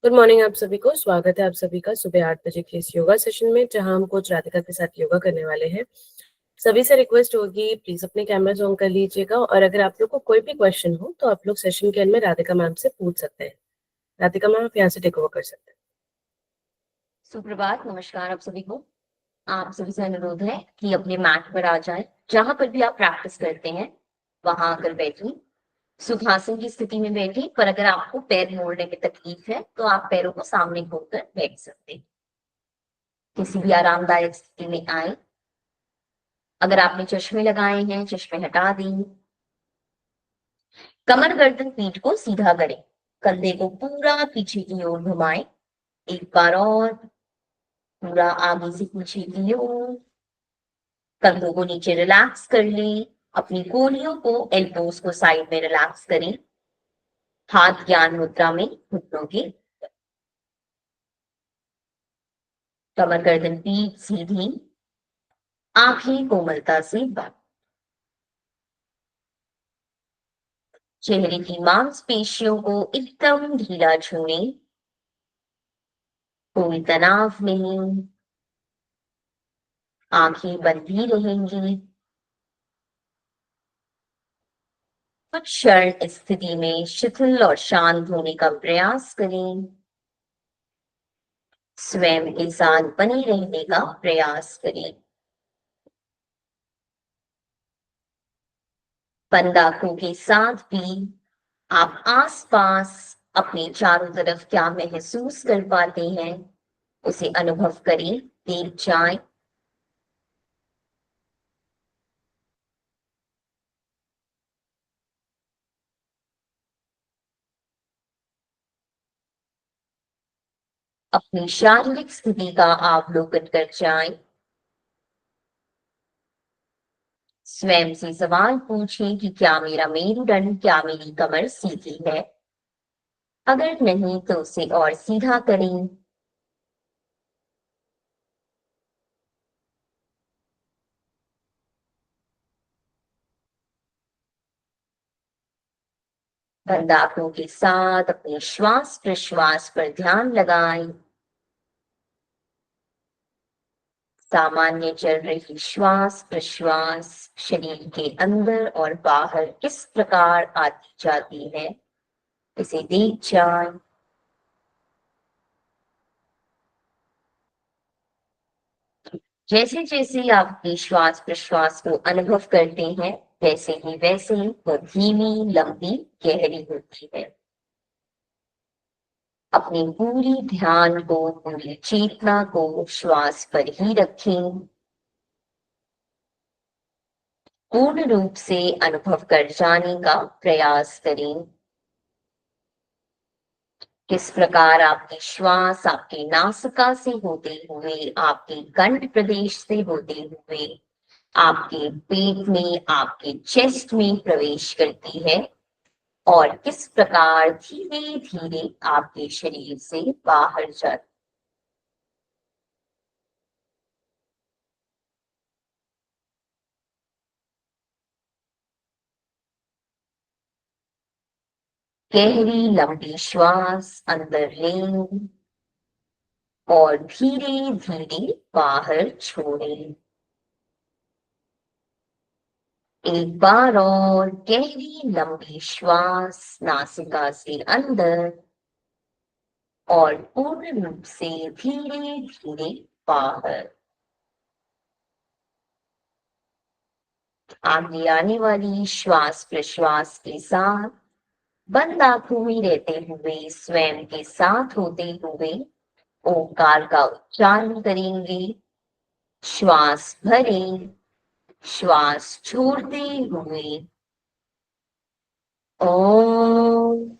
Good morning आप सभी को। स्वागत है आप सभी का सुबह 8 बजे के इस योगा सेशन में, जहां हम कोच राधिका के साथ योगा करने वाले हैं। सभी से रिक्वेस्ट होगी, प्लीज अपने कैमरास ऑन कर लीजिएगा, और अगर आप लोग को कोई भी क्वेश्चन हो तो आप लोग सेशन के एंड में राधिका मैम से पूछ सकते हैं। राधिका मैम, आप यहाँ से टेक ओवर कर सकते हैं। सुप्रभात, नमस्कार आप सभी को। आप सभी से अनुरोध है कि अपने मैट पर आ जाएं। जहां पर भी आप प्रैक्टिस करते हैं वहां आकर बैठिए। सुखासन की स्थिति में बैठिए, पर अगर आपको पैर मोड़ने में तकलीफ है तो आप पैरों को सामने खोलकर बैठ सकते हैं। किसी भी आरामदायक स्थिति में आए। अगर आपने चश्मे लगाए हैं, चश्मे हटा दें। कमर, गर्दन, पीठ को सीधा करें। कंधे को पूरा पीछे की ओर घुमाएं। एक बार और, पूरा आगे से पीछे की ओर। कंधों को नीचे रिलैक्स कर लें। अपनी कोहनियों को, एल्बोस को साइड में रिलैक्स करें। हाथ ज्ञान मुद्रा में घुटनों के। कमर, गर्दन, पीठ सीधी। आंखें कोमलता से बंद। चेहरे की मांसपेशियों को एकदम ढीला छूएं। कोई तनाव नहीं। आंखें बंद ही रहेंगी। कुछ क्षण इस स्थिति में शिथिल और शांत होने का प्रयास करें। स्वयं के साथ बने रहने का प्रयास करें। बंद आंखों के साथ भी आप आसपास अपने चारों तरफ क्या महसूस कर पाते हैं, उसे अनुभव करें, देख जाएं। अपनी शारीरिक स्थिति का अवलोकन कर जाएं। स्वयं से सवाल पूछें कि क्या मेरा मेरुदंड, क्या मेरी कमर सीधी है। अगर नहीं तो उसे और सीधा करें। बंद आंखों के साथ अपने श्वास प्रश्वास पर ध्यान लगाएं। सामान्य चल रही श्वास प्रश्वास शरीर के अंदर और बाहर किस प्रकार आती जाती है, इसे देख जाएं। जैसे जैसे आप अपनी श्वास प्रश्वास को अनुभव करते हैं, वैसे ही वह धीमी, लंबी, गहरी होती है। अपनी पूरी ध्यान को, पूरी चेतना को श्वास पर ही रखें। पूर्ण रूप से अनुभव कर जाने का प्रयास करें। किस प्रकार आपकी श्वास आपके नासिका से होते हुए, आपके कंठ प्रदेश से होते हुए आपके पेट में, आपके चेस्ट में प्रवेश करती है, और किस प्रकार धीरे धीरे आपके शरीर से बाहर जाती। गहरी लंबी श्वास अंदर लें और धीरे धीरे बाहर छोड़ें। एक बार और गहरी लंबी श्वास नासिका से अंदर और पूर्ण रूप से धीरे धीरे बाहर। आगे आने वाली श्वास प्रश्वास के साथ बंद आंखों में रहते हुए, स्वयं के साथ होते हुए ओंकार का उच्चारण करेंगे। श्वास भरें, श्वास छोड़ते हुए ओम।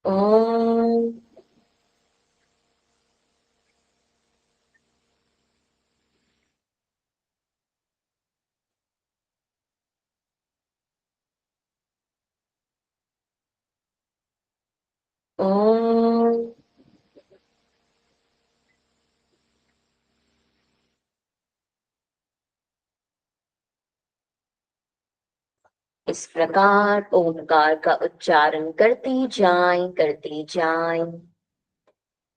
ओम। ओम। इस प्रकार ओमकार का उच्चारण करते जाएं, करते जाएं।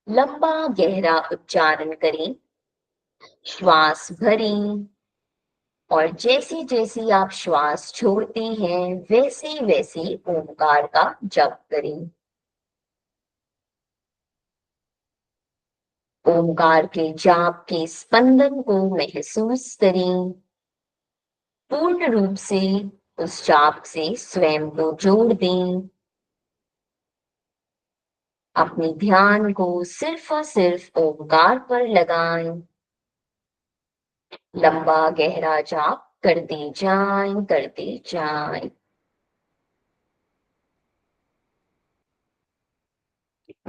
लंबा गहरा उच्चारण करें, श्वास भरें और जैसे जैसे आप श्वास छोड़ते हैं वैसे वैसे ओमकार का जप करें। ओमकार के जाप के स्पंदन को महसूस करें। पूर्ण रूप से उस जाप से स्वयं को जोड़ दें। अपने ध्यान को सिर्फ और सिर्फ ओमकार पर लगाएं। लंबा गहरा जाप करते जाएं, करते जाएं।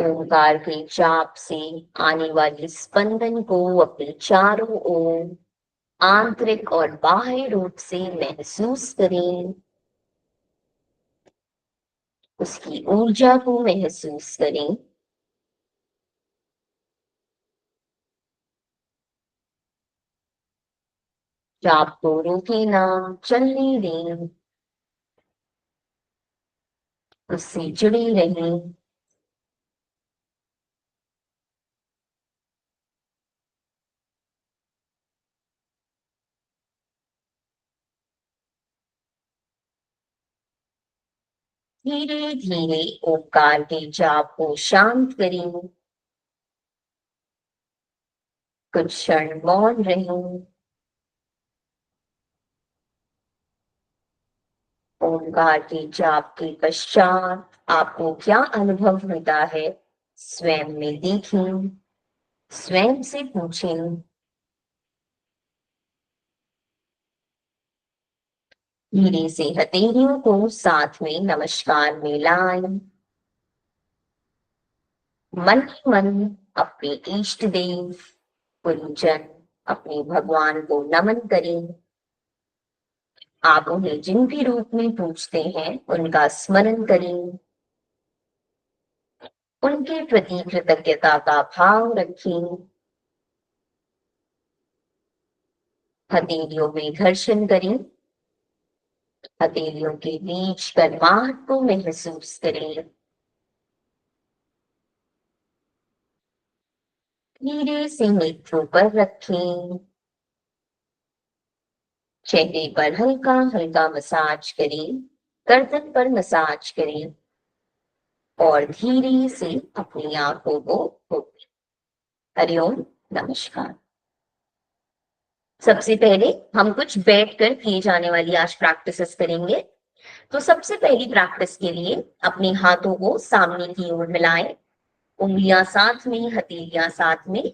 ओमकार के जाप से आने वाले स्पंदन को अपने चारों ओर आंतरिक और बाह्य रूप से महसूस करें। उसकी ऊर्जा को महसूस करें। जाप को रोके ना, चलने दें। उससे जुड़े रहें। धीरे धीरे ओमकार के जाप को शांत करें। कुछ क्षण मौन रहें। ओमकार के जाप के पश्चात आपको क्या अनुभव होता है, स्वयं में देखें, स्वयं से पूछें। धीरे से हथेलियों को साथ में नमस्कार में लाएं। मन ही मन अपने इष्ट देव, गुरुजन, अपने भगवान को नमन करें। आप उन्हें जिन भी रूप में पूजते हैं उनका स्मरण करें। उनके प्रति कृतज्ञता का भाव रखें। हथेलियों में घर्षण करें। हथेलियों के बीच गर्माहट को महसूस करें। धीरे से नेत्रों पर रखें। चेहरे पर हल्का हल्का मसाज करें। गर्दन पर मसाज करें और धीरे से अपनी आंखों को खोलें। हरिओम, नमस्कार। सबसे पहले हम कुछ बैठकर किए जाने वाली आज प्रैक्टिसेस करेंगे। तो सबसे पहली प्रैक्टिस के लिए अपने हाथों को सामने की ओर मिलाएं। उंगलियां साथ में, हथेलियां साथ में।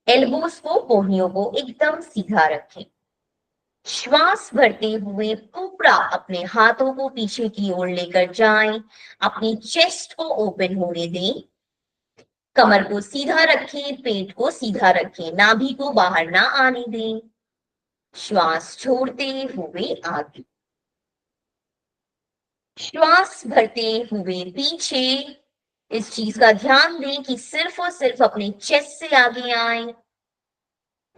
एल्बोस को, कोहनियों को एकदम सीधा रखें। श्वास भरते हुए पूरा अपने हाथों को पीछे की ओर लेकर जाएं। अपनी चेस्ट को ओपन होने दें। कमर को सीधा रखें, पेट को सीधा रखें, नाभि को बाहर ना आने दें। श्वास छोड़ते हुए आगे। श्वास भरते हुए पीछे। इस चीज का ध्यान दें कि सिर्फ और सिर्फ अपने चेस्ट से आगे आए।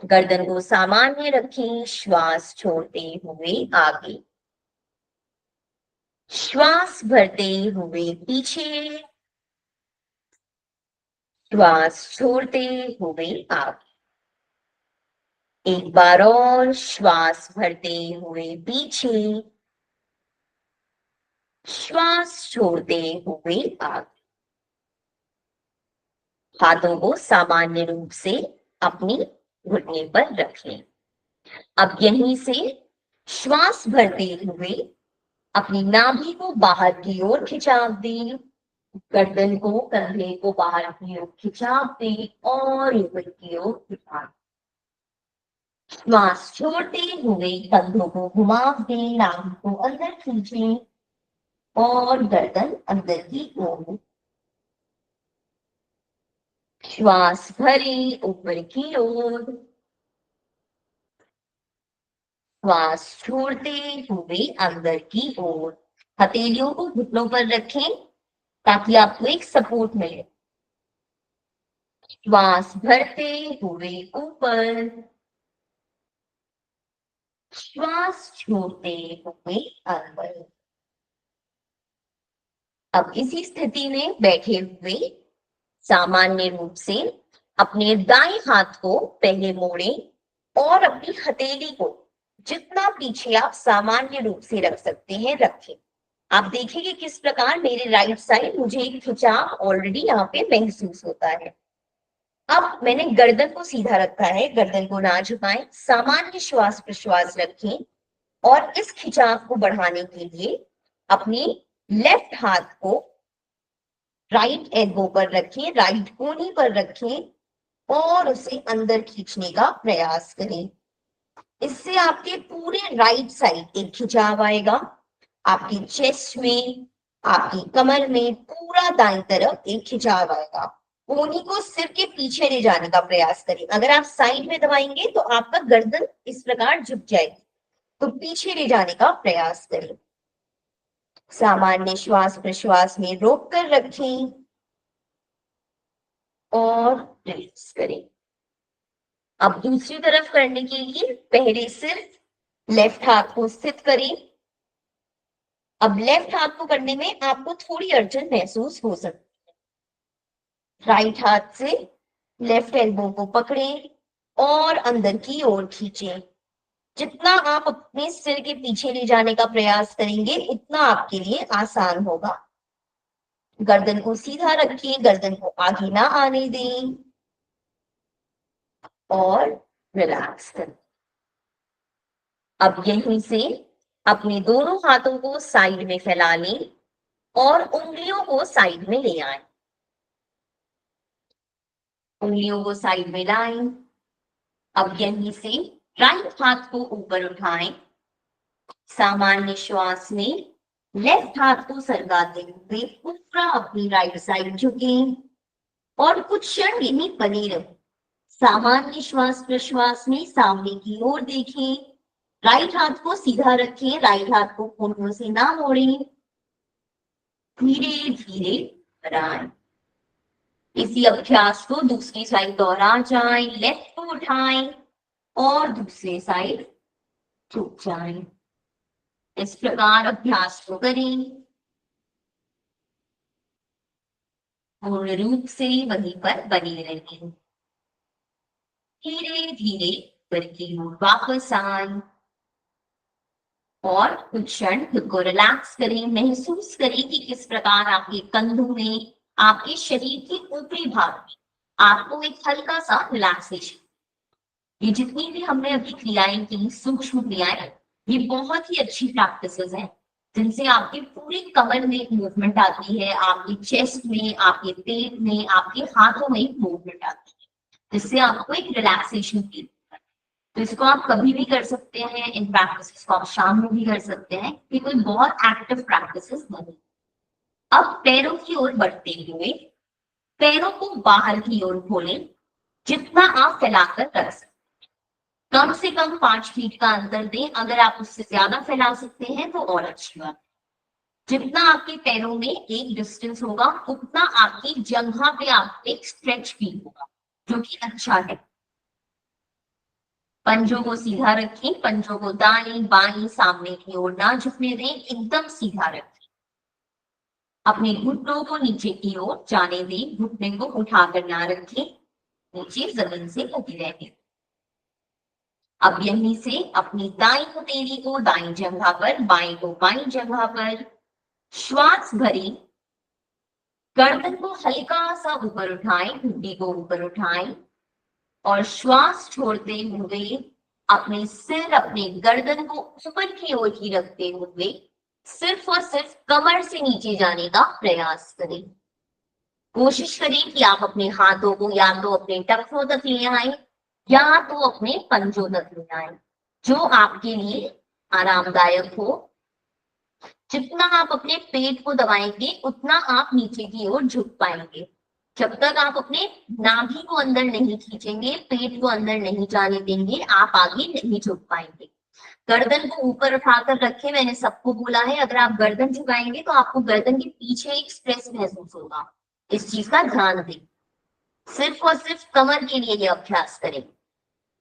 गर्दन को सामान्य रखें। श्वास छोड़ते हुए आगे। श्वास भरते हुए पीछे। श्वास छोड़ते हुए आगे। एक बार और श्वास भरते हुए पीछे। श्वास छोड़ते हुए आगे। हाथों को सामान्य रूप से अपनी घुटने पर रखें। अब यहीं से श्वास भरते हुए अपनी नाभि को बाहर की ओर खिंचाव दें। गर्दन को, कंधे को बाहर की ओर खिंचाव दें और ऊपर की ओर खिंचाव। श्वास छोड़ते हुए कंधों को घुमाव दें, नाभि को अंदर खींचें और गर्दन अंदर की ओर। श्वास भरें ऊपर की ओर। श्वास छोड़ते हुए अंदर की ओर। हथेलियों को घुटनों पर रखें ताकि आपको एक सपोर्ट मिले। श्वास भरते हुए ऊपर। श्वास छोड़ते हुए अंदर। अब इसी स्थिति में बैठे हुए सामान्य रूप से अपने दाएं हाथ को पहले मोड़ें और अपनी हथेली को जितना पीछे आप सामान्य रूप से रख सकते हैं रखें। आप देखेंगे किस प्रकार मेरे राइट साइड मुझे एक खिंचाव ऑलरेडी यहाँ पे महसूस होता है। अब मैंने गर्दन को सीधा रखा है, गर्दन को ना झुकाएं, सामान्य श्वास प्रश्वास रखें और इस खिंचाव को बढ़ाने के लिए अपने लेफ्ट हाथ को राइट एल्बो पर रखें, राइट कोहनी पर रखें और उसे अंदर खींचने का प्रयास करें। इससे आपके पूरे राइट साइड एक खिंचाव आएगा, आपकी चेस्ट में, आपकी कमर में, पूरा दाईं तरफ एक खिंचाव आएगा। कोहनी को सिर के पीछे ले जाने का प्रयास करें। अगर आप साइड में दबाएंगे तो आपका गर्दन इस प्रकार झुक जाएगी, तो पीछे ले जाने का प्रयास करें। सामान्य श्वास प्रश्वास में रोक कर रखें और रिलीज करें। अब दूसरी तरफ करने के लिए पहले सिर्फ लेफ्ट हाथ को स्थित करें। अब लेफ्ट हाथ को करने में आपको थोड़ी अड़चन महसूस हो सकती है। राइट हाथ से लेफ्ट एल्बो को पकड़ें और अंदर की ओर खींचें। जितना आप अपने सिर के पीछे ले जाने का प्रयास करेंगे उतना आपके लिए आसान होगा। गर्दन को सीधा रखिए, गर्दन को आगे ना आने दें और रिलैक्स करें। अब यहीं से अपने दोनों हाथों को साइड में फैला लें और उंगलियों को साइड में ले आएं। उंगलियों को साइड में लाएं। अब यहीं से राइट हाथ को ऊपर उठाएं। सामान्य श्वास में लेफ्ट हाथ को सरकाते हुए पूरा अपनी राइट साइड झुकें और कुछ क्षण यहीं बने रहें। सामान्य श्वास प्रश्वास में सामने की ओर देखें। राइट हाथ को सीधा रखें, राइट हाथ को कोहनियों से ना मोड़ें। धीरे धीरे बढ़ाएं। इसी अभ्यास को दूसरी साइड दोहरा जाएं। लेफ्ट को उठाएं और दूसरी साइड झुक जाएं। इस प्रकार अभ्यास को करें। पूर्ण रूप से वहीं पर बने रहें। धीरे धीरे करके वापस आए और कुछ क्षण खुद को रिलैक्स करें। महसूस करें कि किस प्रकार आपके कंधों में, आपके शरीर के ऊपरी भाग में आपको एक हल्का सा रिलैक्सेशन। ये जितनी भी हमने अभी क्रियाएं की, सूक्ष्म क्रियाएं, ये बहुत ही अच्छी प्रैक्टिसेस हैं जिनसे आपके पूरी कमर में एक मूवमेंट आती है, आपके चेस्ट में, आपके पेट में, आपके हाथों में एक मूवमेंट आती है, जिससे आपको एक रिलैक्सेशन फील होता है। तो इसको आप कभी भी कर सकते हैं। इन प्रैक्टिसेस को आप शाम में भी कर सकते हैं। ये कोई बहुत एक्टिव प्रैक्टिसेस नहीं। अब पैरों की ओर बढ़ते हुए पैरों को बाहर की ओर खोलें, जितना आप फैलाकर रख सकते। कम से कम 5 फीट का अंतर दें। अगर आप उससे ज्यादा फैला सकते हैं तो और अच्छी बात। जितना आपके पैरों में एक डिस्टेंस होगा उतना आपकी जंघा पे आपको एक स्ट्रेच फील होगा, जो कि अच्छा है। पंजों को सीधा रखें, पंजों को दाएं बाएं सामने की ओर ना झुकने दें, एकदम सीधा रखें। अपने घुटनों को नीचे की ओर जाने दें, घुटने को उठाकर ना रखें, नीचे जमीन से लगे रहें। अब यहीं से अपनी दाईं हथेली को दाईं जगह पर, बाएं को बाईं जगह पर श्वास भरें। गर्दन को हल्का सा ऊपर उठाएं, घुंडी को ऊपर उठाएं और श्वास छोड़ते हुए अपने सिर, अपने गर्दन को ऊपर की ओर ही रखते हुए सिर्फ और सिर्फ कमर से नीचे जाने का प्रयास करें। कोशिश करें कि आप अपने हाथों को या तो अपने टखनों तक ले आए या तो अपने पंजों तक ले आए, जो आपके लिए आरामदायक हो। जितना आप अपने पेट को दबाएंगे उतना आप नीचे की ओर झुक पाएंगे। जब तक आप अपने नाभि को अंदर नहीं खींचेंगे, पेट को अंदर नहीं जाने देंगे, आप आगे नहीं झुक पाएंगे। गर्दन को ऊपर उठाकर रखें। मैंने सबको बोला है, अगर आप गर्दन झुकाएंगे तो आपको गर्दन के पीछे एक स्ट्रेस महसूस होगा। इस चीज का ध्यान दें। सिर्फ और सिर्फ कमर के लिए ये अभ्यास करें।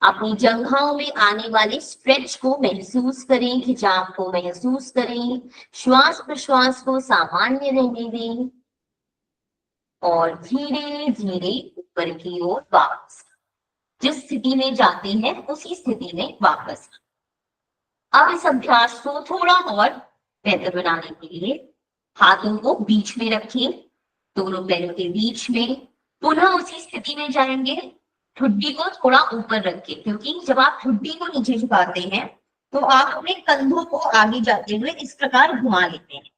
अपनी जंघाओं में आने वाले स्ट्रेच को महसूस करें, खिंचाव को महसूस करें, श्वास प्रश्वास को सामान्य रहने दें और धीरे धीरे ऊपर की ओर वापस, जिस स्थिति में जाते हैं उसी स्थिति में वापस। अब इस अभ्यास को थोड़ा और बेहतर बनाने के लिए हाथों को बीच में रखें, दोनों पैरों के बीच में, पुनः उसी स्थिति में जाएंगे। ठुड्डी को थोड़ा ऊपर रखें, क्योंकि जब आप ठुड्डी को नीचे झुकाते हैं तो आप अपने कंधों को आगे जाते हुए इस प्रकार घुमा लेते हैं।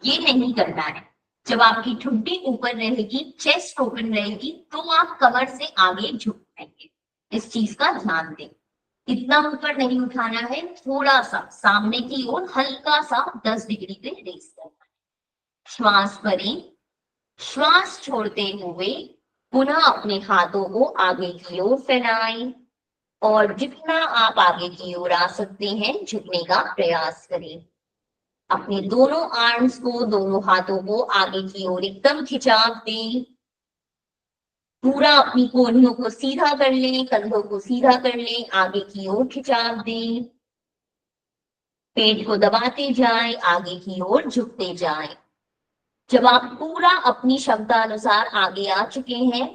ये नहीं करना है। जब आपकी ठुड्डी ऊपर रहेगी, चेस्ट ओपन रहेगी, तो आप कमर से आगे झुक पाएंगे। इस चीज का ध्यान दें। इतना ऊपर नहीं उठाना है, थोड़ा सा सामने की ओर हल्का सा 10 डिग्री पे रेस करना है। श्वास भरें, श्वास छोड़ते हुए पुनः अपने हाथों को आगे की ओर फैलाएं और जितना आप आगे की ओर आ सकते हैं झुकने का प्रयास करें। अपने दोनों आर्म्स को, दोनों हाथों को आगे की ओर एकदम खिंचाव दें। पूरा अपनी कोहनियों को सीधा कर लें, कंधों को सीधा कर लें, आगे की ओर खिंचाव दें। पेट को दबाते जाएं, आगे की ओर झुकते जाएं। जब आप पूरा अपनी क्षमता अनुसार आगे आ चुके हैं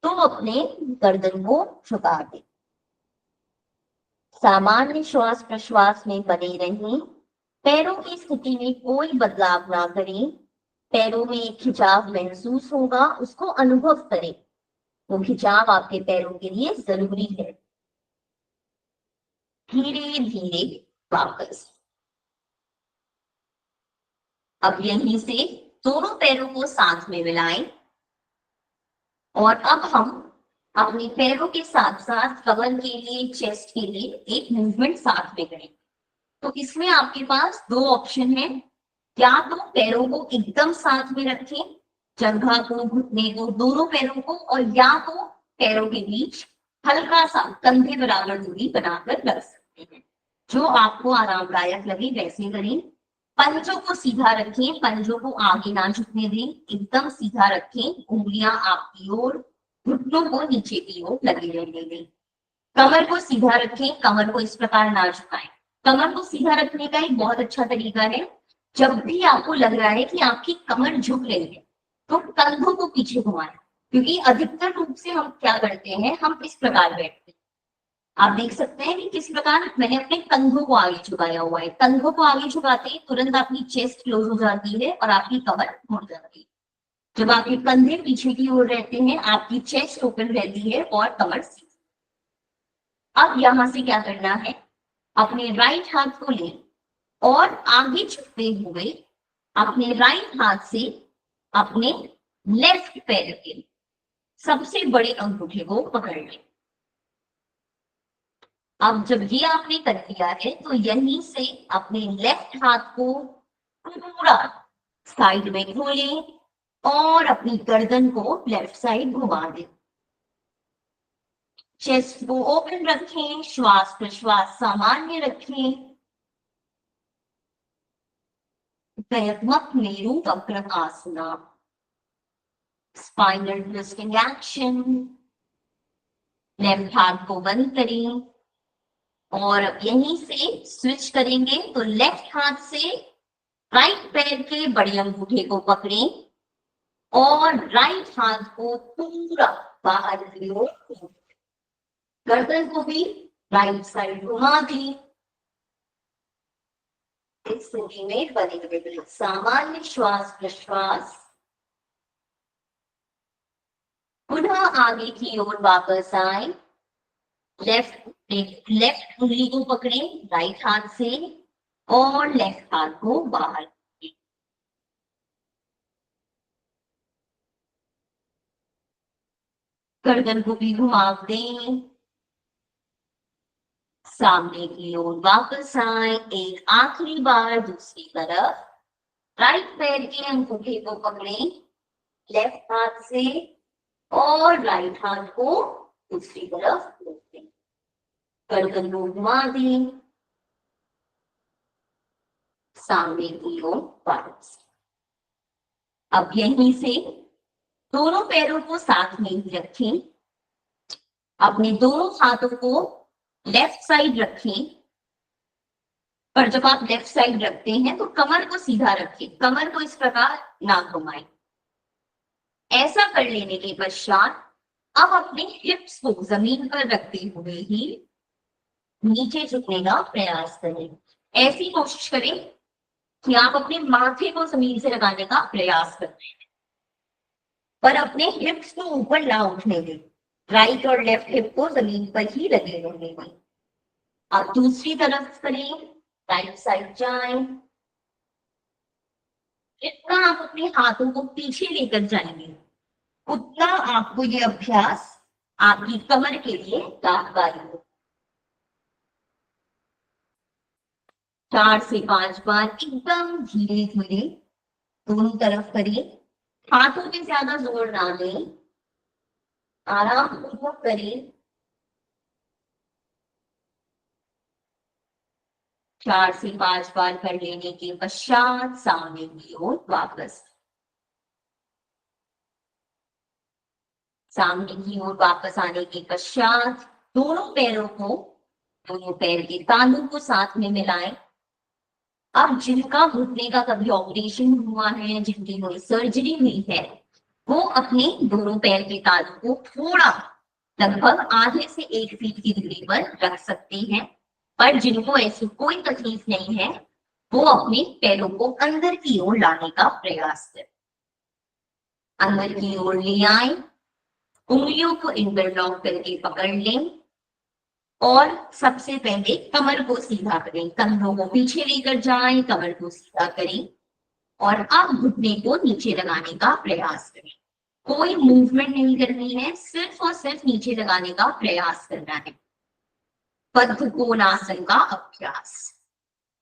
तो अपने गर्दन को झुका दें। सामान्य श्वास प्रश्वास में बने रहें। पैरों की स्थिति में कोई बदलाव ना करें। पैरों में एक खिंचाव महसूस होगा, उसको अनुभव करें। वो खिंचाव आपके पैरों के लिए जरूरी है। धीरे धीरे वापस। अब यहीं से दोनों पैरों को साथ में मिलाएं और अब हम अपने पैरों के साथ साथ कमर के लिए, चेस्ट के लिए एक मूवमेंट साथ में करें। तो इसमें आपके पास दो ऑप्शन है। या तो पैरों को एकदम साथ में रखें, जंघा को, घुटने को, दोनों पैरों को, और या तो पैरों के बीच हल्का सा कंधे बराबर दूरी बनाकर रख सकते हैं। जो आपको आरामदायक लगे वैसे करें। पंजों को सीधा रखें, पंजों को आगे ना झुकने दें, एकदम सीधा रखें। उंगलियां आपकी ओर, घुटनों को नीचे की ओर लगे रहने दें। कमर को सीधा रखें, कमर को इस प्रकार ना झुकाएं। कमर को सीधा रखने का एक बहुत अच्छा तरीका है, जब भी आपको लग रहा है कि आपकी कमर झुक रही है तो कंधों को पीछे घुमाएं। क्योंकि अधिकतर रूप से हम क्या करते हैं, हम इस प्रकार बैठते हैं। आप देख सकते हैं कि किस प्रकार मैंने अपने कंधों को आगे झुकाया हुआ है। कंधों को आगे झुकाते ही तुरंत आपकी चेस्ट क्लोज हो जाती है और आपकी कमर मुड़ जाती है। जब आपके कंधे पीछे की ओर रहते हैं, आपकी चेस्ट ओपन रहती है और कमर सीधी। अब यहां से क्या करना है, अपने राइट हाथ को लें और आगे झुकते हुए अपने राइट हाथ से अपने लेफ्ट पैर के सबसे बड़े अंगूठे को पकड़ लें। अब जब ये आपने कर लिया है तो यहीं से अपने लेफ्ट हाथ को पूरा साइड में खोलें और अपनी गर्दन को लेफ्ट साइड घुमा दें। चेस्ट को ओपन रखें, श्वास प्रश्वास सामान्य रखें। प्रयत्मक मेरु वक्र आसना, स्पाइनल ट्विस्टिंग एक्शन। लेफ्ट हाथ को बंद करें और अब यहीं से स्विच करेंगे तो लेफ्ट हाथ से राइट पैर के बड़े अंगूठे को पकड़ें और राइट हाथ को पूरा बाहर की ओर, गर्दन को भी राइट साइड घुमा दी। इस स्थिति में बने हुए सामान्य श्वास प्रश्वास। पुनः आगे की ओर वापस आए। लेफ्ट उंगली को पकड़े राइट हाथ से और लेफ्ट हाथ को बाहर, गर्दन को भी घुमा दें। सामने की ओर वापस आए। एक आखिरी बार दूसरी तरफ। राइट पैर के अंगूठे को पकड़े लेफ्ट हाथ से और राइट हाथ को दूसरी तरफ मोड़ें। गर्दन को घुमा दें। सामने की ओर वापस। अब यहीं से दोनों पैरों को साथ में ही रखें। अपने दोनों हाथों को लेफ्ट साइड रखें, पर जब आप लेफ्ट साइड रखते हैं तो कमर को सीधा रखें, कमर को इस प्रकार ना घुमाएं। ऐसा कर लेने के पश्चात अब अपने हिप्स को जमीन पर रखते हुए ही नीचे झुकने का प्रयास करें। ऐसी कोशिश करें कि आप अपने माथे को जमीन से लगाने का प्रयास कर रहे हैं, पर अपने हिप्स को ऊपर ना उठने दें। राइट और लेफ्ट हिप को जमीन पर ही लगे रहने दें। अब दूसरी तरफ करें, राइट साइड जाएं। जितना आप अपने हाथों को पीछे लेकर जाएंगे उतना आपको ये अभ्यास आपकी कमर के लिए लाभकारी हो। 4 से 5 बार एकदम धीरे धीरे दोनों तरफ करिए। हाथों पे ज्यादा जोर ना दें, आराम पूर्वक करिए। 4 से 5 बार कर लेने के पश्चात सामने की ओर वापस, सामने की ओर वापस आने के पश्चात दोनों पैरों को, दोनों पैर के तालू को साथ में मिलाएं। अब जिनका घुटने का कभी ऑपरेशन हुआ है, जिनकी कोई सर्जरी हुई है, वो अपने दोनों पैर के तालू को थोड़ा लगभग आधे से 1 फीट की दूरी पर रख सकते हैं। पर जिनको ऐसी कोई तकलीफ नहीं है वो अपने पैरों को अंदर की ओर लाने का प्रयास करें। अंदर की ओर ले आए, उंगलियों को इंटरलॉक करके पकड़ लें और सबसे पहले कमर को सीधा करें। कंधों को पीछे लेकर जाएं, कमर को सीधा करें और अब घुटने को नीचे लगाने का प्रयास करें। कोई मूवमेंट नहीं करनी है, सिर्फ और सिर्फ नीचे लगाने का प्रयास करना है। बद्ध कोणासन का अभ्यास।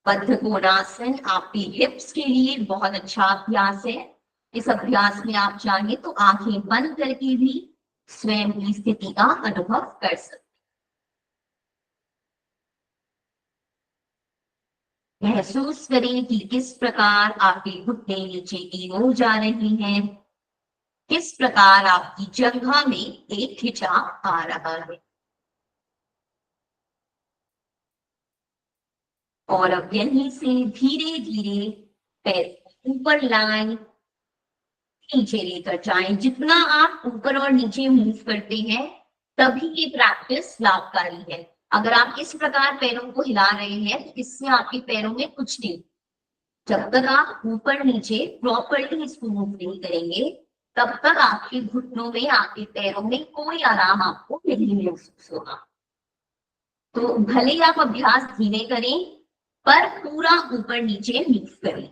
बद्ध कोणासन आपकी हिप्स के लिए बहुत अच्छा अभ्यास है। इस अभ्यास में आप चाहें तो आंखें बंद करके भी स्वयं की स्थिति का अनुभव कर सकते। महसूस करें कि किस प्रकार आपके घुटने नीचे की ओर जा रही हैं, किस प्रकार आपकी जंघा में एक खिंचाव आ रहा है। और अब यहीं से धीरे धीरे पैर ऊपर लाएं, नीचे लेकर जाएं। जितना आप ऊपर और नीचे मूव करते हैं तभी ये प्रैक्टिस लाभकारी है। अगर आप इस प्रकार पैरों को हिला रहे हैं तो इससे आपके पैरों में कुछ नहीं, जब तक आप ऊपर नीचे प्रॉपर्ली इसको मूव नहीं करेंगे तब तक आपके घुटनों में, आपके पैरों में कोई आराम आपको नहीं महसूस होगा। तो भले ही आप अभ्यास धीमे करें पर पूरा ऊपर नीचे मूव करें,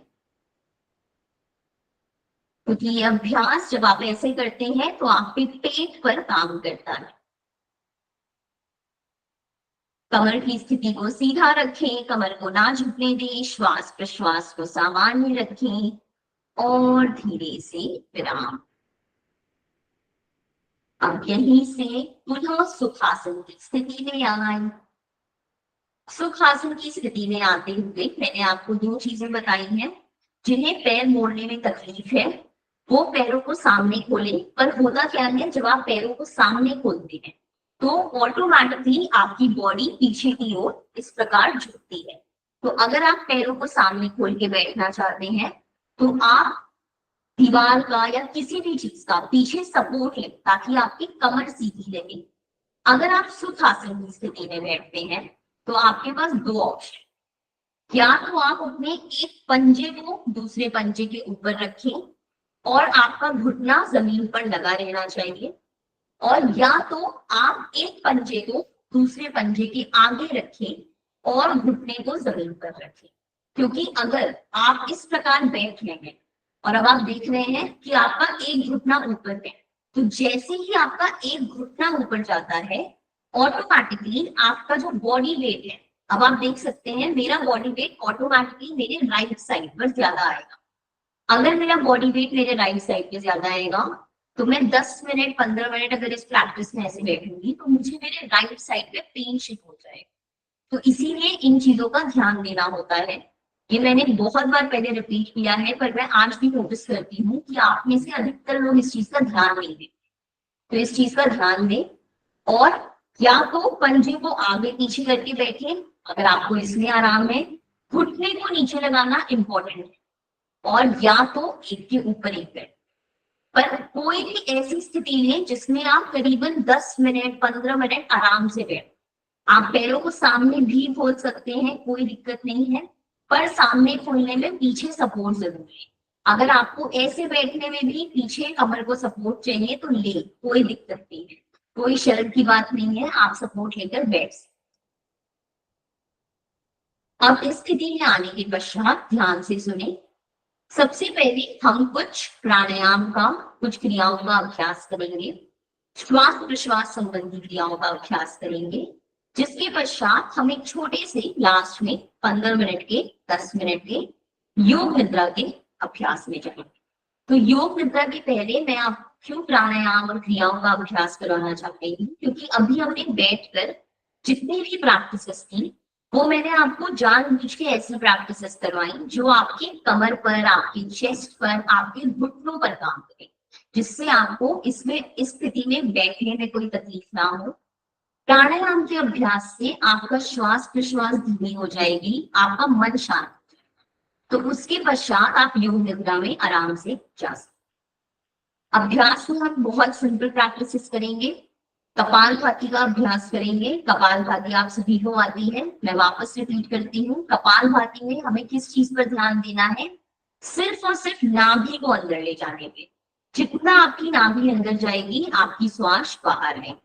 क्योंकि ये अभ्यास जब आप ऐसे करते हैं तो आपके पेट पर काम करता है। कमर की स्थिति को सीधा रखें, कमर को ना झुकने दें, श्वास प्रश्वास को सामान्य रखें और धीरे से विराम। अब यहीं से पुनः सुखासन की स्थिति में आए। सुखासन की स्थिति में आते हुए मैंने आपको 2 चीजें बताई हैं। जिन्हें पैर मोड़ने में तकलीफ है वो पैरों को सामने खोलें। पर होता क्या है, जब आप पैरों को सामने खोलते हैं तो ऑटोमेटिकली आपकी बॉडी पीछे की ओर इस प्रकार झुकती है। तो अगर आप पैरों को सामने खोल के बैठना चाहते हैं तो आप दीवार का या किसी भी चीज का पीछे सपोर्ट लें ताकि आपकी कमर सीधी लगे। अगर आप सुखासन की स्थिति में बैठते हैं तो आपके पास 2 ऑप्शन, या तो आप अपने एक पंजे को दूसरे पंजे के ऊपर रखें और आपका घुटना जमीन पर लगा रहना चाहिए, और या तो आप एक पंजे को दूसरे पंजे के आगे रखें और घुटने को जमीन पर रखें। क्योंकि अगर आप इस प्रकार बैठ रहे हैं और अब आप देख रहे हैं कि आपका एक घुटना ऊपर है, तो जैसे ही आपका एक घुटना ऊपर जाता है ऑटोमेटिकली आपका जो बॉडी वेट है, अब आप देख सकते हैं मेरा बॉडी वेट ऑटोमेटिकली मेरे राइट साइड पर ज्यादा आएगा। अगर मेरा बॉडी वेट मेरे राइट साइड पे ज्यादा आएगा तो मैं 10 मिनट 15 मिनट अगर इस प्रैक्टिस में ऐसे बैठूंगी तो मुझे मेरे राइट साइड पे पेन शिफ्ट हो जाएगा। तो इसीलिए इन चीजों का ध्यान देना होता है। ये मैंने बहुत बार पहले रिपीट किया है पर मैं आज भी नोटिस करती हूँ कि आप में से अधिकतर लोग इस चीज का ध्यान नहीं देते। तो इस चीज का ध्यान दें और या तो पंजे को आगे पीछे करके बैठे, अगर आपको इसमें आराम है। घुटने को नीचे लगाना इंपॉर्टेंट है, और या तो एक के ऊपर एक बैठ। पर कोई भी ऐसी स्थिति लें जिसमें आप करीबन 10 मिनट 15 मिनट आराम से बैठ। आप पैरों को सामने भी खोल सकते हैं, कोई दिक्कत नहीं है, पर सामने खोलने में पीछे सपोर्ट जरूरी है। अगर आपको ऐसे बैठने में भी पीछे कमर को सपोर्ट चाहिए तो ले, कोई दिक्कत नहीं है, कोई शर्म की बात नहीं है, आप सपोर्ट लेकर बैठ सकते। अब इस स्थिति में आने के पश्चात ध्यान से सुने। सबसे पहले हम कुछ प्राणायाम का, कुछ क्रियाओं का अभ्यास करेंगे, श्वास प्रश्वास संबंधी क्रियाओं का अभ्यास करेंगे, जिसके पश्चात हम एक छोटे से लास्ट में 15 मिनट के 10 मिनट के योग निद्रा के अभ्यास में जाएंगे। तो योग निद्रा के पहले मैं आप क्यों प्राणायाम और क्रियाओं का अभ्यास करवाना चाहती हूँ, क्योंकि अभी हमने बैठकर जितनी भी प्रैक्टिसेस थी वो मैंने आपको जानबूझ के ऐसी प्रैक्टिसेस करवाई जो आपकी कमर पर, आपकी चेस्ट पर, आपके घुटनों पर काम करे, जिससे आपको इसमें इस स्थिति में बैठने में कोई तकलीफ ना हो। प्राणायाम के अभ्यास से आपका श्वास प्रश्वास धीमी हो जाएगी, आपका मन शांत, तो उसके पश्चात आप योग निद्रा में आराम से जा सकते। अभ्यास में हम बहुत सिंपल प्रैक्टिसेस करेंगे। कपालभाति का अभ्यास करेंगे। कपालभाति आप सभी को आती है, मैं वापस रिपीट करती हूँ। कपालभाति में हमें किस चीज पर ध्यान देना है? सिर्फ और सिर्फ नाभि को अंदर ले जाने पे। जितना आपकी नाभि अंदर जाएगी आपकी श्वास बाहर है।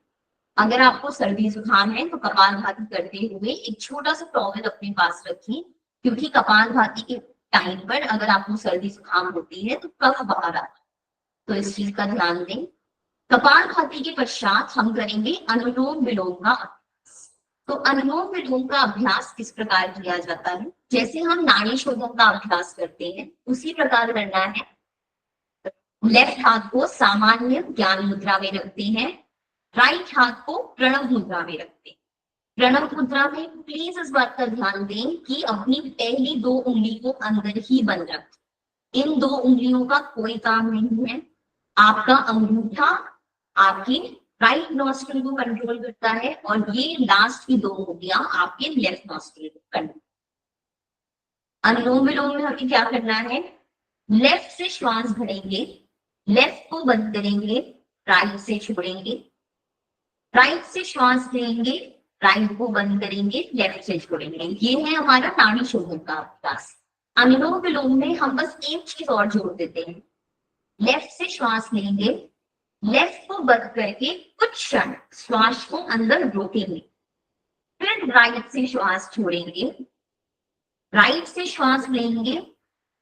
अगर आपको सर्दी जुकाम है तो कपालभाति करते हुए एक छोटा सा टॉवल अपने पास रखिए, क्योंकि कपालभाति के टाइम पर अगर आपको सर्दी जुकाम होती है तो कफ बाहर आता है, तो इस चीज का ध्यान दें। कपालभाति के पश्चात हम करेंगे अनुलोम विलोम का अभ्यास। तो अनुलोम विलोम का अभ्यास किस प्रकार किया जाता है? जैसे हम नाड़ी शोधन का अभ्यास करते हैं उसी प्रकार करना है। लेफ्ट हाथ को सामान्य ज्ञान मुद्रा में रखते हैं, राइट हाथ को प्रणव मुद्रा में रखते हैं। प्रणव मुद्रा में प्लीज इस बात का ध्यान दें कि अपनी पहली 2 उंगली को अंदर ही बंद रखें। इन 2 उंगलियों का कोई काम नहीं है। आपका अंगूठा आपकी राइट नॉस्ट्रिल को कंट्रोल करता है और ये लास्ट की 2 उंगलियां आपके लेफ्ट नॉस्ट्रिल को कंट्रोल। अनुलोम विलोम में हमें क्या करना है? लेफ्ट से श्वास भरेंगे, लेफ्ट को बंद करेंगे, राइट से छोड़ेंगे, राइट से श्वास लेंगे, राइट को बंद करेंगे, लेफ्ट से छोड़ेंगे। ये है हमारा नाड़ी शोधन का अभ्यास। अनुलोम विलोम में हम बस एक चीज और जोड़ देते हैं। लेफ्ट से श्वास लेंगे, लेफ्ट को बंद करके कुछ क्षण श्वास को अंदर रोकेंगे, फिर राइट से श्वास छोड़ेंगे, राइट से श्वास लेंगे,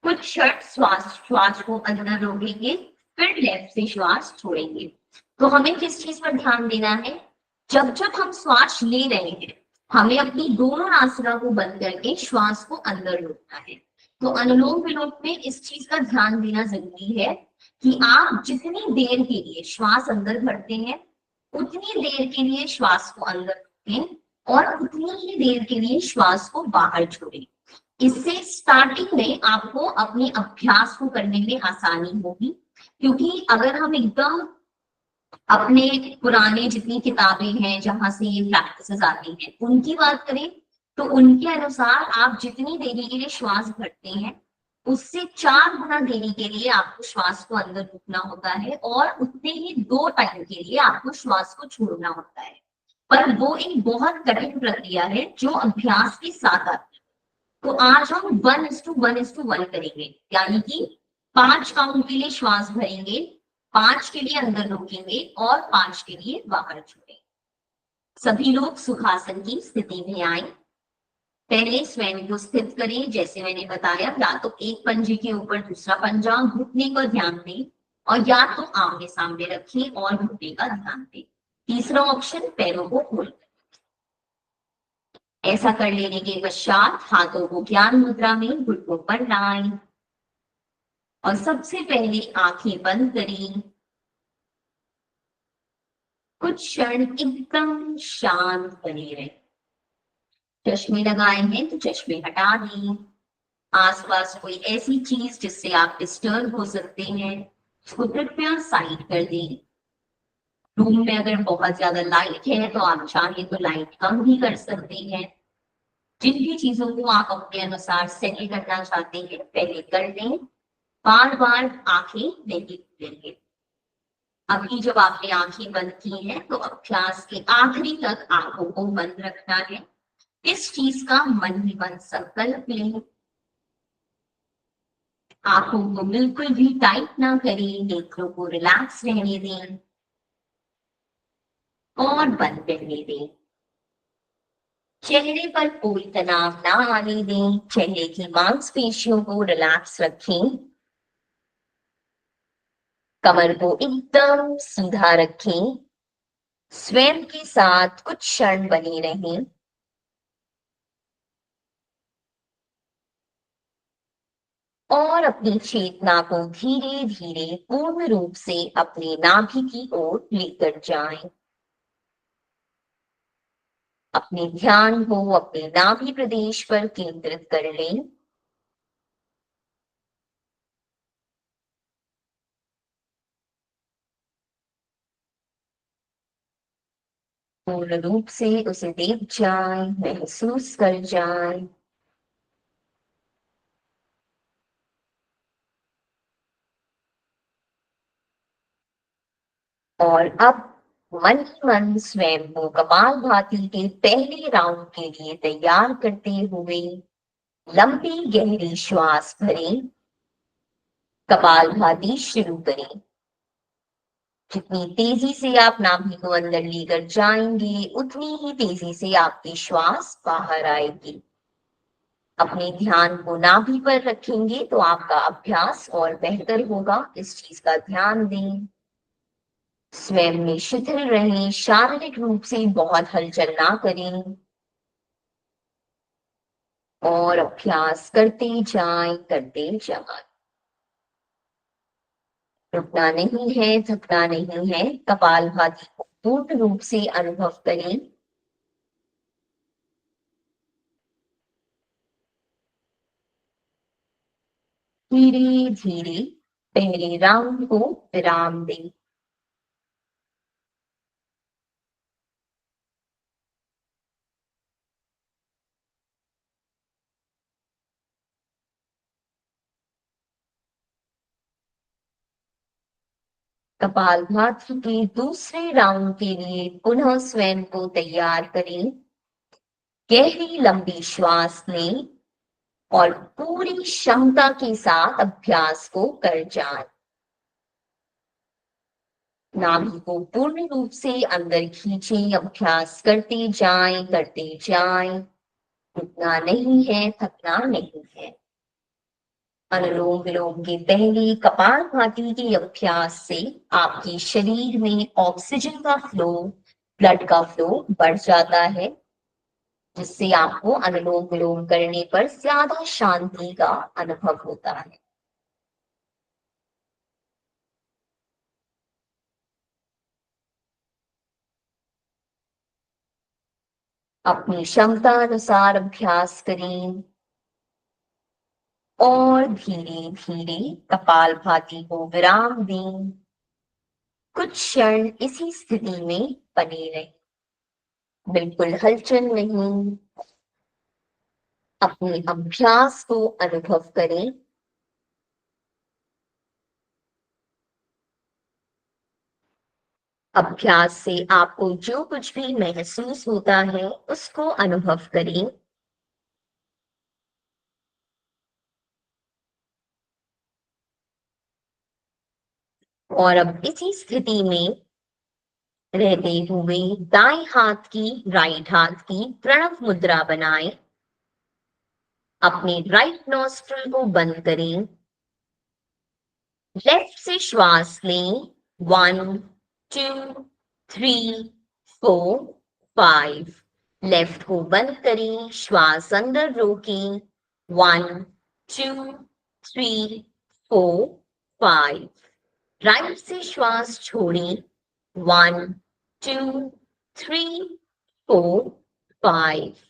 कुछ क्षण श्वास को अंदर रोकेंगे, फिर लेफ्ट से श्वास छोड़ेंगे। तो हमें किस चीज पर ध्यान देना है? जब जब हम श्वास ले रहे हैं हमें अपनी दोनों नासिका को बंद करके श्वास को अंदर रोकना है। तो अनुलोम विलोम में इस चीज का ध्यान देना जरूरी है कि आप जितनी देर के लिए श्वास अंदर भरते हैं उतनी देर के लिए श्वास को अंदर रोकें और उतनी ही देर के लिए श्वास को बाहर छोड़ें। इससे स्टार्टिंग में आपको अपने अभ्यास को करने में आसानी होगी, क्योंकि अगर हम एकदम अपने पुराने जितनी किताबें हैं जहां से ये प्रैक्टिसेस आती हैं उनकी बात करें तो उनके अनुसार आप जितनी देरी के लिए श्वास भरते हैं उससे 4 गुना देरी के लिए आपको श्वास को अंदर रोकना होता है और उतने ही 2 टाइम के लिए आपको श्वास को छोड़ना होता है। पर वो एक बहुत कठिन प्रक्रिया है जो अभ्यास के साथ आती है। तो आज हम 1:1:1 करेंगे, यानी कि 5 काउंट के लिए श्वास भरेंगे, 5 के लिए अंदर रोकेंगे और 5 के लिए बाहर छोड़ेंगे। सभी लोग सुखासन की स्थिति में आए। पहले स्वयं को स्थित करें, जैसे मैंने बताया, या तो एक पंजे के ऊपर दूसरा पंजा, घुटने को ध्यान दें, और या तो आमने सामने रखें और घुटने का ध्यान दें। तीसरा ऑप्शन पैरों को खोल। ऐसा कर लेने के पश्चात हाथों को ज्ञान मुद्रा में घुटनों पर लाएं और सबसे पहले आंखें बंद करें। कुछ क्षण एकदम शांत बने रहें। चश्मे लगाए हैं तो चश्मे हटा दें। आसपास कोई ऐसी चीज जिससे आप डिस्टर्ब हो सकते हैं उसको कृपया साइड कर दें। रूम में अगर बहुत ज्यादा लाइट है तो आप चाहे तो लाइट कम भी कर सकते हैं। जिन भी चीजों को आप अपने अनुसार सेटल करना चाहते हैं पहले कर लें। बार बार आंखें नहीं खोलेंगे। अभी जब आपने आंखें बंद की हैं तो अभ्यास के आखिरी तक आंखों को बंद रखना है। इस चीज का मन ही मन संकल्प लें। आंखों को बिल्कुल भी टाइट ना करें, नेत्रों को रिलैक्स रहने दें और बंद रहने दें। चेहरे पर कोई तनाव ना आने दें, चेहरे की मांसपेशियों को रिलैक्स रखें। कमर को एकदम सीधा रखें। स्वयं के साथ कुछ क्षण बने रहें। और अपनी चेतना को धीरे धीरे पूर्ण रूप से अपने नाभि की ओर लेकर जाएं। अपने ध्यान को अपने नाभि प्रदेश पर केंद्रित कर लें। पूर्ण रूप से उसे देख जाएं, महसूस कर जाएं। और अब मन ही मन स्वयं को कपालभाति के पहले राउंड के लिए तैयार करते हुए लंबी गहरी श्वास भरें। कपालभाति शुरू करें। जितनी तेजी से आप नाभि को अंदर लेकर जाएंगे उतनी ही तेजी से आपकी श्वास बाहर आएगी। अपने ध्यान को नाभि पर रखेंगे तो आपका अभ्यास और बेहतर होगा। इस चीज का ध्यान दें। स्वयं में शिथिल रहें, शारीरिक रूप से बहुत हलचल ना करें और अभ्यास करते जाएं, करते जाएं। रुकना नहीं है, थकना नहीं है। कपालभाति को पूर्ण रूप से अनुभव करें। धीरे धीरे पहले राउंड को विराम दें। कपालभाति के दूसरे राउंड के लिए पुनः स्वयं को तैयार करें। गहरी लंबी श्वास लें और पूरी क्षमता के साथ अभ्यास को कर जाएं। नाभि को पूर्ण रूप से अंदर खींचें, अभ्यास करते जाएं, करते जाएं। रुकना नहीं है, थकना नहीं है। अनुलोम विलोम के पहले कपालभाति के अभ्यास से आपके शरीर में ऑक्सीजन का फ्लो, ब्लड का फ्लो बढ़ जाता है, जिससे आपको अनुलोम विलोम करने पर ज्यादा शांति का अनुभव होता है। अपनी क्षमता अनुसार अभ्यास करें और धीरे धीरे कपालभाति को विराम दें। कुछ क्षण इसी स्थिति में बने रहें, बिल्कुल हलचल नहीं। अपने अभ्यास को अनुभव करें। अभ्यास से आपको जो कुछ भी महसूस होता है उसको अनुभव करें। और अब इसी स्थिति में रहते हुए दाएं हाथ की, राइट हाथ की प्रणव मुद्रा बनाएं। अपने राइट नॉस्ट्रिल को बंद करें। लेफ्ट से श्वास लें। 1 2 3 4 5। लेफ्ट को बंद करें, श्वास अंदर रोकें। 1 2 3 4 5। राइट से श्वास छोड़ें। 1 2 3 4 5।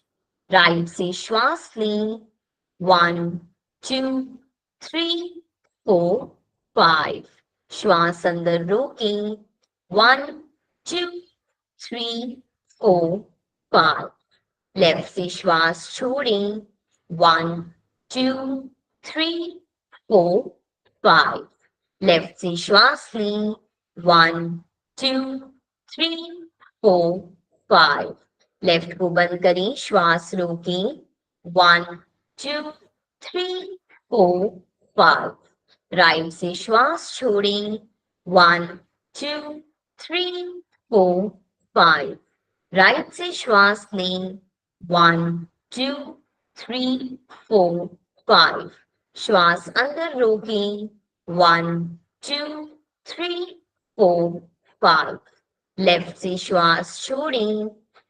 राइट से श्वास लें। 1 2 3 4 5। श्वास अंदर रोकें। 1 2 3 4 5। लेफ्ट से श्वास छोड़ें। 1 2 3 4 5। लेफ्ट से श्वास लें। 1 2 3 4 5। लेफ्ट को बंद करें, श्वास रोकें। 1 2 3 4 5। राइट से श्वास छोड़ें। 1 2 3 4 5। राइट से श्वास लें। 1 2 3 4 5। श्वास अंदर रोकें। 1 2 3 4 5। लेफ्ट से श्वास छोड़ें।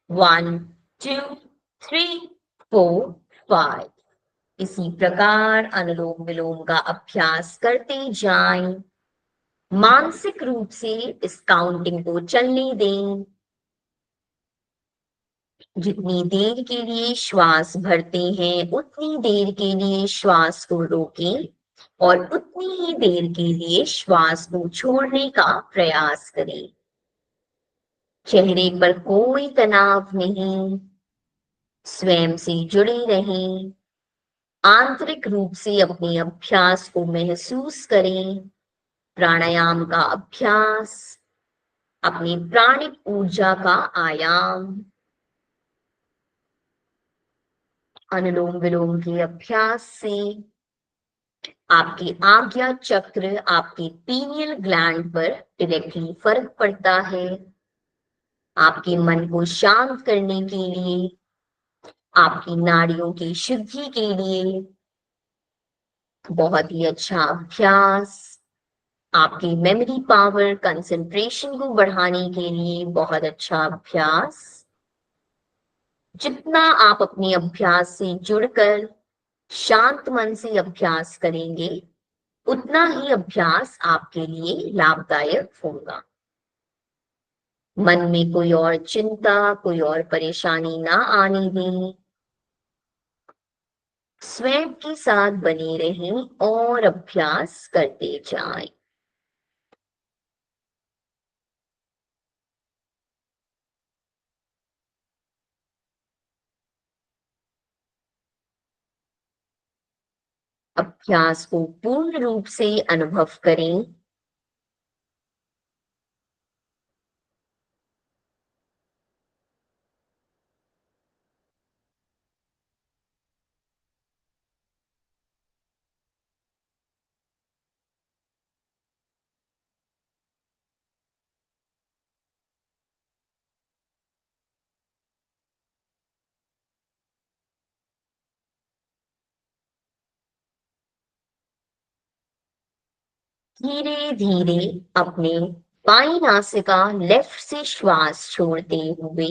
1 2 3 4 5। इसी प्रकार अनुलोम विलोम का अभ्यास करते जाएं। मानसिक रूप से इस काउंटिंग को चलने दें। जितनी देर के लिए श्वास भरते हैं उतनी देर के लिए श्वास को रोकें और उतनी ही देर के लिए श्वास को छोड़ने का प्रयास करें। चेहरे पर कोई तनाव नहीं, स्वयं से जुड़े रहें। आंतरिक रूप से अपने अभ्यास को महसूस करें। प्राणायाम का अभ्यास, अपनी प्राणिक ऊर्जा का आयाम। अनुलोम विलोम के अभ्यास से आपके आज्ञा चक्र, आपके पीनियल ग्लैंड पर डायरेक्टली फर्क पड़ता है। आपके मन को शांत करने के लिए, आपकी नाड़ियों की शुद्धि के लिए बहुत ही अच्छा अभ्यास। आपकी मेमोरी पावर, कंसंट्रेशन को बढ़ाने के लिए बहुत अच्छा अभ्यास। जितना आप अपने अभ्यास से जुड़कर शांत मन से अभ्यास करेंगे उतना ही अभ्यास आपके लिए लाभदायक होगा। मन में कोई और चिंता, कोई और परेशानी ना आने दें। स्वयं के साथ बने रहें और अभ्यास करते जाएं। अभ्यास को पूर्ण रूप से अनुभव करें। धीरे धीरे अपने बाईं नासिका लेफ्ट से श्वास छोड़ते हुए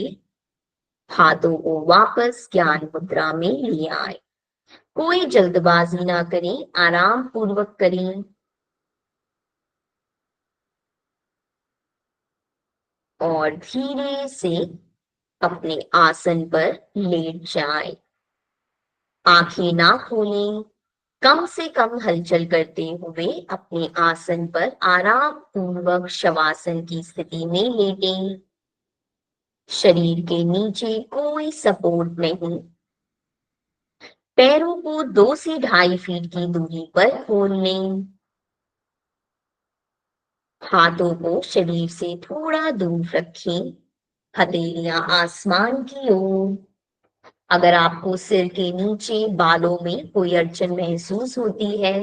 हाथों को वापस ज्ञान मुद्रा में ले आए। कोई जल्दबाजी ना करें, आराम पूर्वक करें और धीरे से अपने आसन पर लेट जाएं। आंखें ना खोलें, कम से कम हलचल करते हुए अपने आसन पर आराम पूर्वक शवासन की स्थिति में लेटें। शरीर के नीचे कोई सपोर्ट नहीं। पैरों को 2 से 2.5 फीट की दूरी पर खोल लें। हाथों को शरीर से थोड़ा दूर रखें, हथेलियां आसमान की ओर। अगर आपको सिर के नीचे बालों में कोई अड़चन महसूस होती है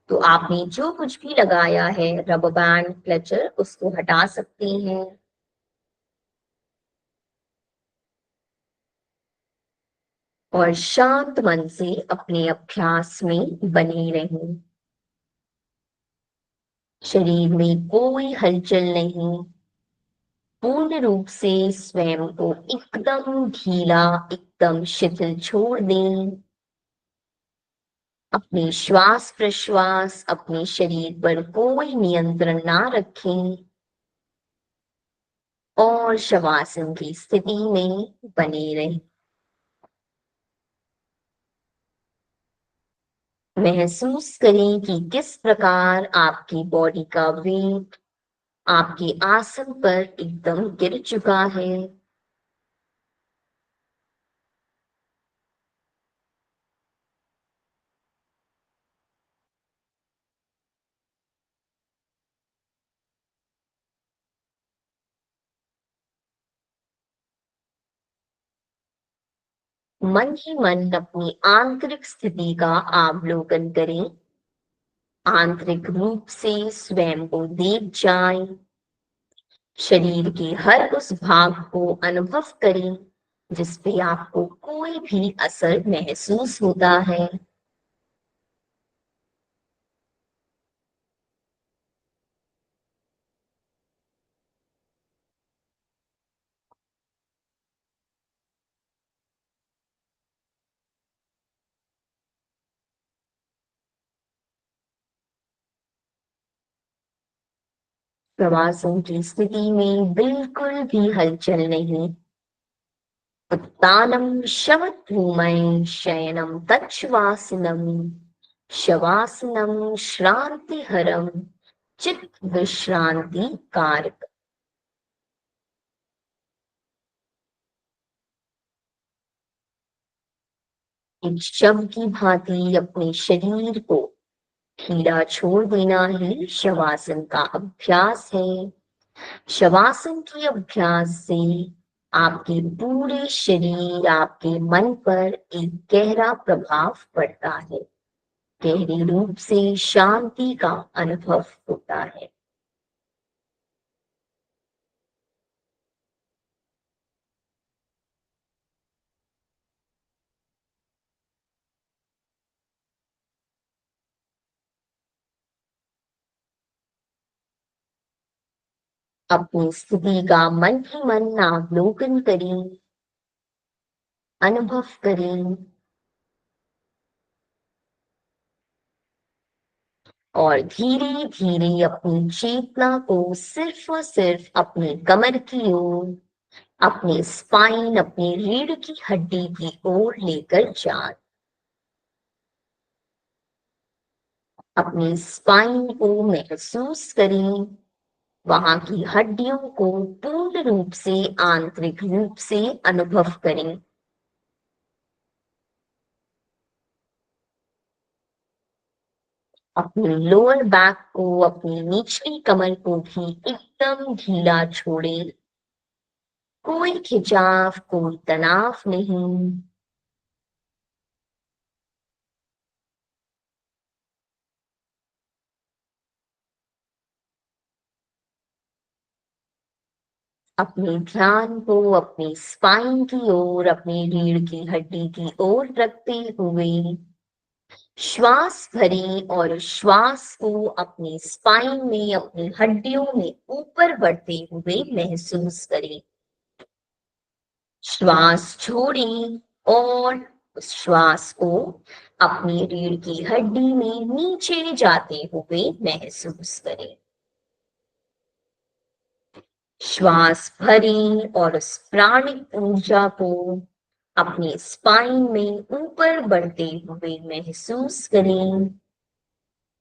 तो आपने जो कुछ भी लगाया है, रबर बैंड, क्लचर, उसको हटा सकते हैं। और शांत मन से अपने अभ्यास में बने रहें। शरीर में कोई हलचल नहीं। पूर्ण रूप से स्वयं को एकदम ढीला, एकदम शिथिल छोड़ दें। अपने श्वास प्रश्वास, अपने शरीर पर कोई नियंत्रण ना रखें और शवासन की स्थिति में बने रहें। महसूस करें कि किस प्रकार आपकी बॉडी का वेट आपके आसन पर एकदम गिर चुका है। मन ही मन अपनी आंतरिक स्थिति का अवलोकन करें। आंतरिक रूप से स्वयं को देख जाएं। शरीर के हर उस भाग को अनुभव करें जिस पे आपको कोई भी असर महसूस होता है। प्रवासन की स्थिति में बिल्कुल भी हलचल नहीं। उत्तानम शवधूमय शयनम तच्छवासनम शवासनम श्रांतिहरम चित्त विश्रांति कारक। एक शव की भांति अपने शरीर को ढीला छोड़ देना ही शवासन का अभ्यास है। शवासन के अभ्यास से आपके पूरे शरीर, आपके मन पर एक गहरा प्रभाव पड़ता है। गहरे रूप से शांति का अनुभव होता है। अपनी स्थिति का मन ही मन अवलोकन करें, अनुभव करें और धीरे धीरे अपनी चेतना को सिर्फ और सिर्फ अपनी कमर की ओर, अपने स्पाइन, अपनी रीढ़ की हड्डी की ओर लेकर जाएं। अपनी स्पाइन को महसूस करें, वहां की हड्डियों को पूर्ण रूप से, आंतरिक रूप से अनुभव करें। अपनी लोअर बैक को, अपनी निचली कमर को भी एकदम ढीला छोड़ें। कोई खिंचाव, कोई तनाव नहीं। अपने ध्यान को अपनी स्पाइन की ओर, अपनी रीढ़ की हड्डी की ओर रखते हुए श्वास भरें और श्वास को अपनी स्पाइन में, अपनी हड्डियों में ऊपर बढ़ते हुए महसूस करें। श्वास छोड़ें और उस श्वास को अपनी रीढ़ की हड्डी में नीचे जाते हुए महसूस करें। श्वास भरें और उस प्राणिक ऊर्जा को अपने स्पाइन में ऊपर बढ़ते हुए महसूस करें।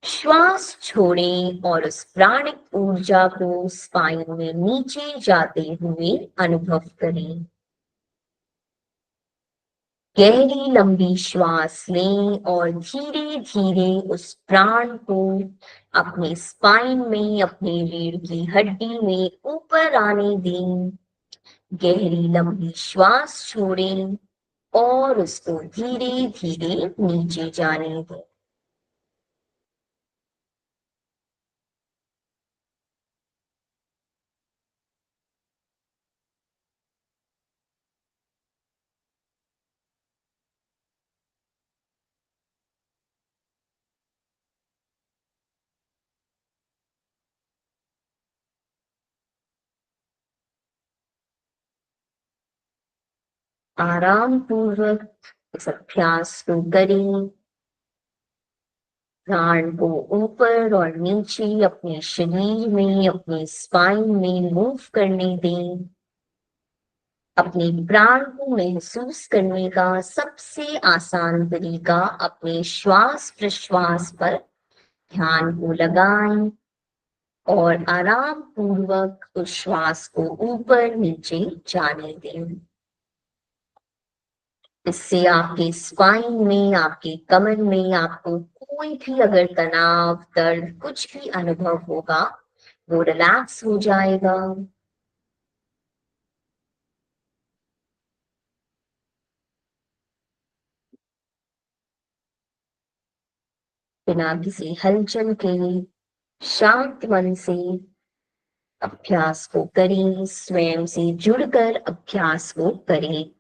श्वास छोड़ें और उस प्राणिक ऊर्जा को स्पाइन में नीचे जाते हुए अनुभव करें। गहरी लंबी श्वास लें और धीरे धीरे उस प्राण को अपने स्पाइन में, अपनी रीढ़ की हड्डी में ऊपर आने दें। गहरी लंबी श्वास छोड़ें और उसको धीरे धीरे नीचे जाने दें। आराम पूर्वक इस अभ्यास को करें। प्राण को ऊपर और नीचे अपने शरीर में, अपने स्पाइन में मूव करने दें। अपने प्राण को महसूस करने का सबसे आसान तरीका अपने श्वास प्रश्वास पर ध्यान को लगाएं और आराम पूर्वक उस श्वास को ऊपर नीचे जाने दें। इससे आपके स्पाइन में, आपके कमर में आपको कोई भी अगर तनाव, दर्द, कुछ भी अनुभव होगा वो रिलैक्स हो जाएगा। बिना किसी हलचल के शांत मन से अभ्यास को करें, स्वयं से जुड़कर अभ्यास को करें।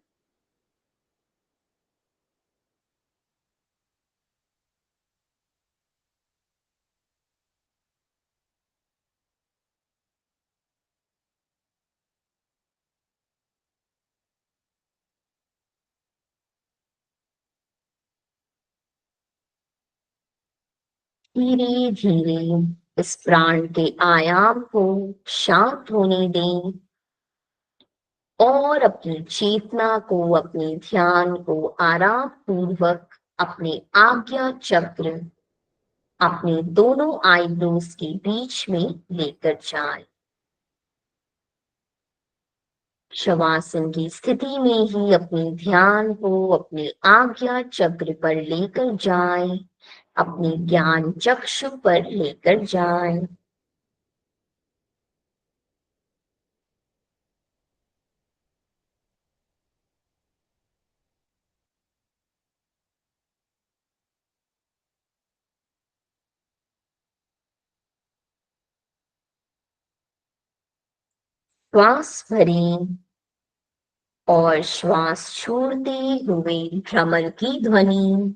धीरे धीरे इस प्राण के आयाम को शांत होने दें और अपनी चेतना को, अपने ध्यान को आराम पूर्वक अपने आज्ञा चक्र, अपने दोनों आईब्रोज के बीच में लेकर जाएं। शवासन की स्थिति में ही अपने ध्यान को अपने आज्ञा चक्र पर लेकर जाएं, अपने ज्ञान चक्षु पर लेकर जाएं। श्वास भरें और श्वास छोड़ते हुए भ्रमर की ध्वनि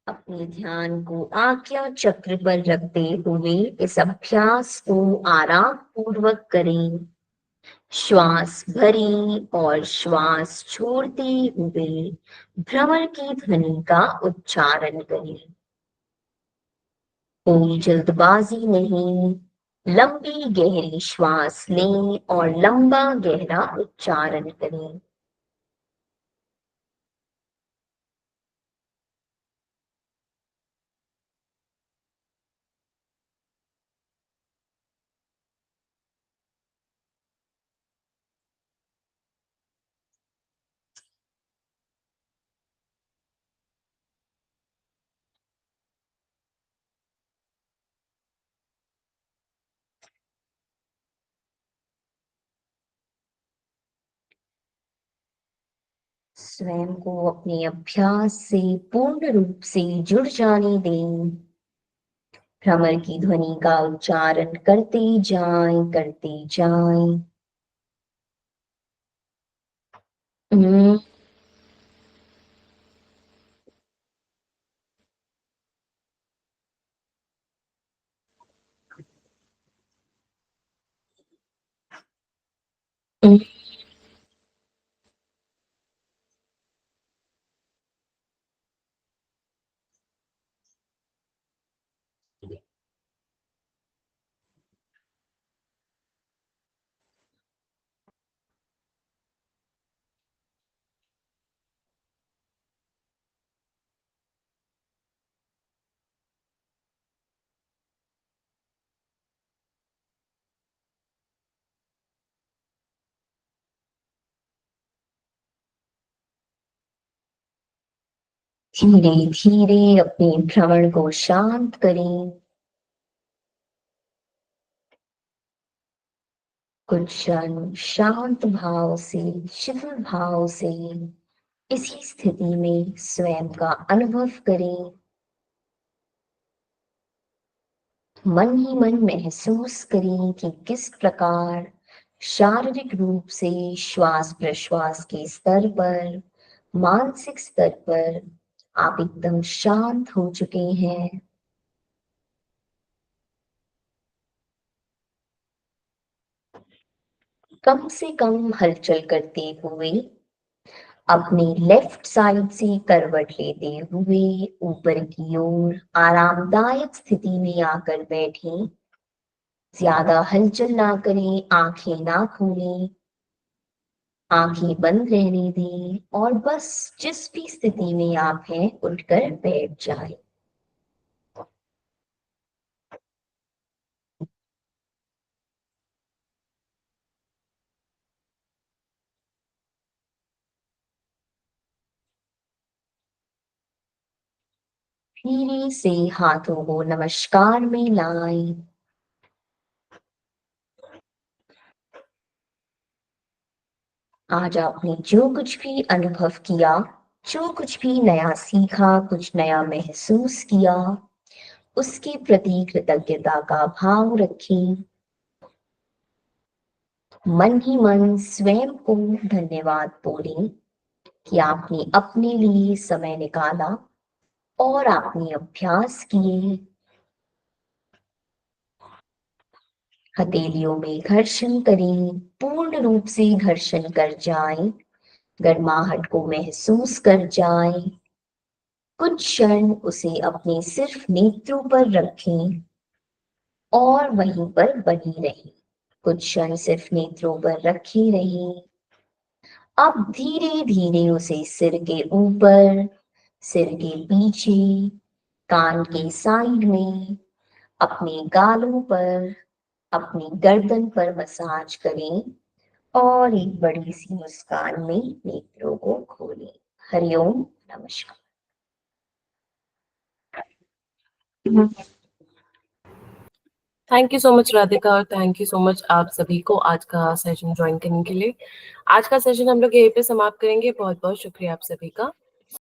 अपने ध्यान को आज्ञा चक्र पर रखते हुए इस अभ्यास को आराम पूर्वक करें। श्वास भरें और श्वास छोड़ते हुए भ्रमर की ध्वनि का उच्चारण करें। कोई जल्दबाजी नहीं, लंबी गहरी श्वास लें और लंबा गहरा उच्चारण करें। स्वयं को अपने अभ्यास से पूर्ण रूप से जुड़ जाने दें। भ्रमर की ध्वनि का उच्चारण करते जाएं, करते जाएं। हम्म, हम्म, धीरे धीरे अपने भ्रमण को शांत करें। कुछ क्षण शांत भाव से, शिथिल भाव से इसी स्थिति में स्वयं का अनुभव करें। मन ही मन महसूस करें कि किस प्रकार शारीरिक रूप से, श्वास प्रश्वास के स्तर पर, मानसिक स्तर पर आप एकदम शांत हो चुके हैं। कम से कम हलचल करते हुए अपने लेफ्ट साइड से करवट लेते हुए ऊपर की ओर आरामदायक स्थिति में आकर बैठें। ज्यादा हलचल ना करें, आंखें ना खोलें, आंखें बंद रहने दें और बस जिस भी स्थिति में आप हैं उठकर बैठ जाएं। धीरे से हाथों को नमस्कार में लाएं। आज आपने जो कुछ भी अनुभव किया, जो कुछ भी नया सीखा, कुछ नया महसूस किया, उसके प्रति कृतज्ञता का भाव रखें। मन ही मन स्वयं को धन्यवाद बोलें कि आपने अपने लिए समय निकाला और आपने अभ्यास किए। हथेलियों में घर्षण करें, पूर्ण रूप से घर्षण कर जाएं, गर्माहट को महसूस कर जाएं। कुछ क्षण उसे अपने सिर्फ नेत्रों पर रखें और वहीं पर बनी रहें। कुछ क्षण सिर्फ नेत्रों पर रखे रहें। अब धीरे धीरे उसे सिर के ऊपर, सिर के पीछे, कान के साइड में, अपने गालों पर, अपनी गर्दन पर मसाज करें और एक बड़ी सी मुस्कान में नेत्रों को खोलें। हरिओम, नमस्कार। Thank you so much Radhika और थैंक यू सो मच आप सभी को आज का सेशन ज्वाइन करने के लिए। आज का सेशन हम लोग यहीं पे समाप्त करेंगे। बहुत बहुत शुक्रिया आप सभी का।